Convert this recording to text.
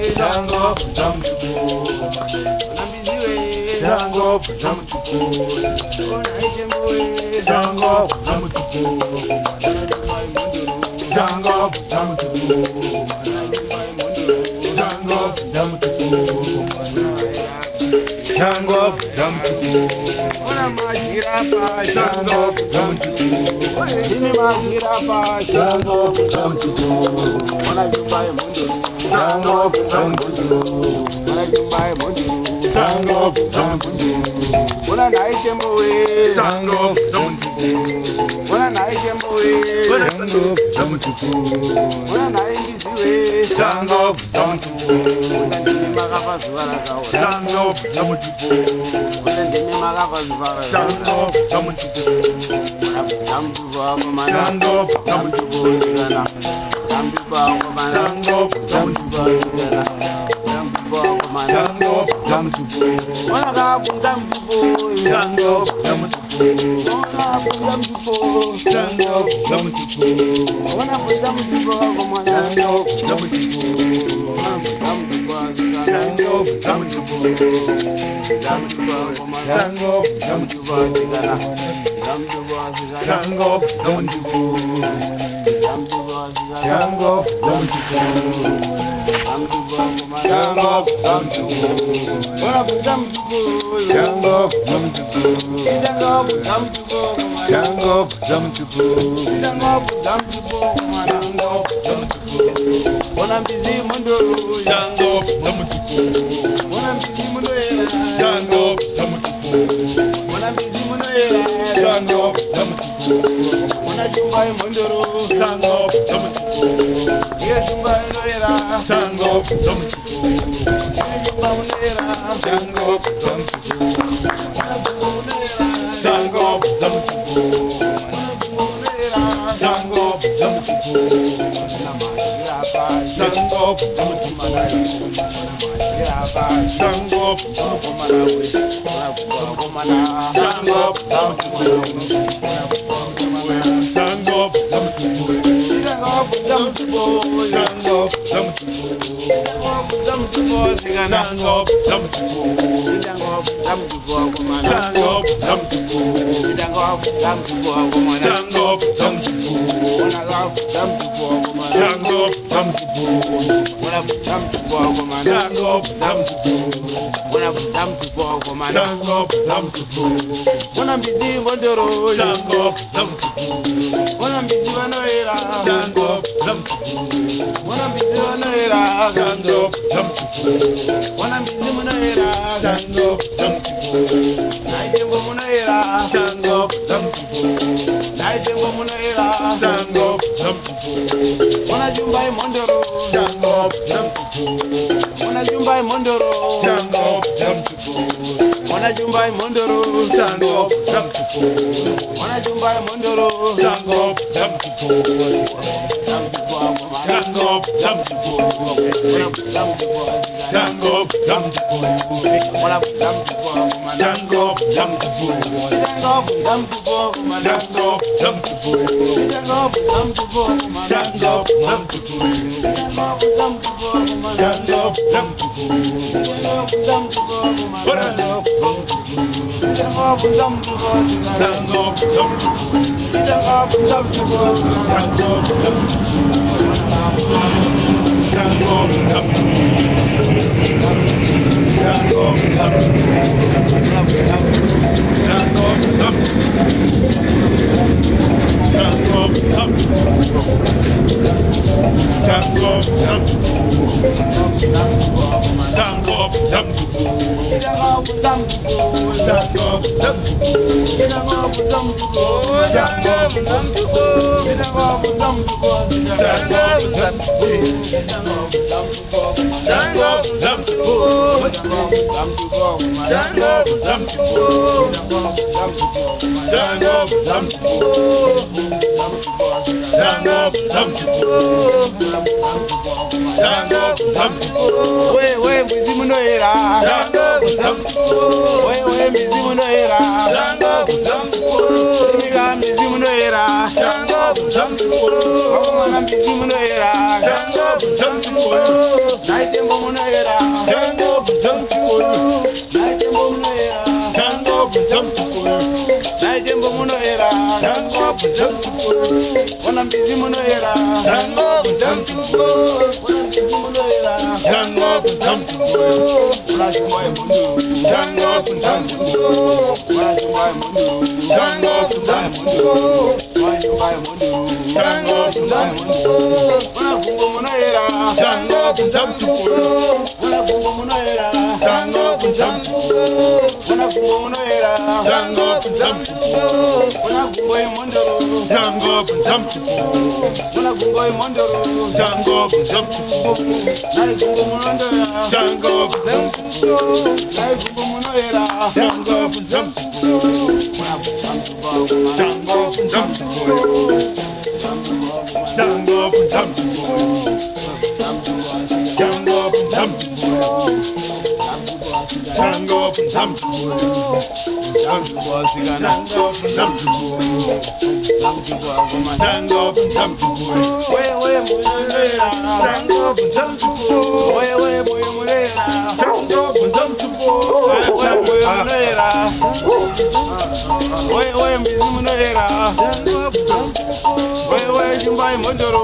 Jango zamtuku Jango zamtuku Jango zamtuku Jango zamtuku Jango zamtuku Jango zamtuku Ona majirapa Jango zamtuku Ini majirapa Jango zamtuku Ona jumbai mundu Jango zamtuku Ona jumbai mundu Jango zamtuku Ona naitembo we Jango zamtuku Ona naitembo we Jango zamtuku Ona naimbizi we Jango zamtuku Ndimi makapa zwara kawo Jango zamtuku Ndimi makapa zwara Jango zamtuku Zamtuku ako mana Jango zamtuku Zamtuku ako mana Jango zamtuku Zamtuku ako mana Jango zamtuku Ona kapu zamtuku Jango zamtuku Ona kapu zamtuku Jango zamtuku Ona kapu zamtuku ako mana Jango zamtuku Jango zamtuku Zamtuku ako mana Jango zamtuku Jango zamtuku Jango zamtuku Jango zamtuku Ona zamtuku Jango zamtuku Jango zamtuku Jango zamtuku Jango zamtuku Jango zamtuku Ona mbizi mundo Jango zamtuku Ona mbizi mundo Jango zamtuku Ona mbizi mundo Jango zamtuku Ona jumbai mundoro Jango zamtuku Ye jumbai noera Jango zamtuku Ye jumbai noera Jango zamtuku Jango zamtuku Jango zamtuku Jango zamtuku Jango Ona mbizi mondoro Jango zamtuku Ona mbizi manoera Jango zamtuku Ona mbizi manoera Jango zamtuku Ona mbizi manoera Jango zamtuku Naitembo manoera Jango zamtuku Naitembo manoera Jango zamtuku Ona jumbai mondoro Jango zamtuku Ona jumbai mondoro Jango zamtuku Ona jumbai mondoro Jango zamtuku Ona jumbai mondoro Jango zamtuku Jango zamtuku Jango zamtuku Ona zamtuku Jango zamtuku Jango zamtuku Jango zamtuku Jango zamtuku Jango zamtuku Jango zamtuku Jango munoera tango buzamtukoyo natembo munoera tango buzamtukoyo natembo munoera tango buzamtukoyo wana mbizi munoera tango buzamtukoyo wana mbizi munoera tango buzamtukoyo wana shumaye mundu tango buzamtukoyo wana shumaye mundu tango buzamtukoyo wana shumaye mundu tango buzamtukoyo wana fungo munoera tango buzamtukoyo wana fungo munoera tango buzamtukoyo wana fungo munoera tango buzamtukoyo wana fungo imondoro tango buzamtukoyo wana fungo imondoro tango buzamtukoyo nai fungo munondora tango buzamtukoyo nai fungo munoera tango buzamtukoyo wana buzamtukoyo tango buzamtukoyo tango buzamtukoyo tango buzamtukoyo tango buzamtukoyo tango buzamtukoyo tango buzamtukoyo wewe munoera tango buzamtukoyo wewe munoera tango buzamtukoyo wewe munoera wewe mbizi munoera tango buzamtukoyo wewe shumbai mondoro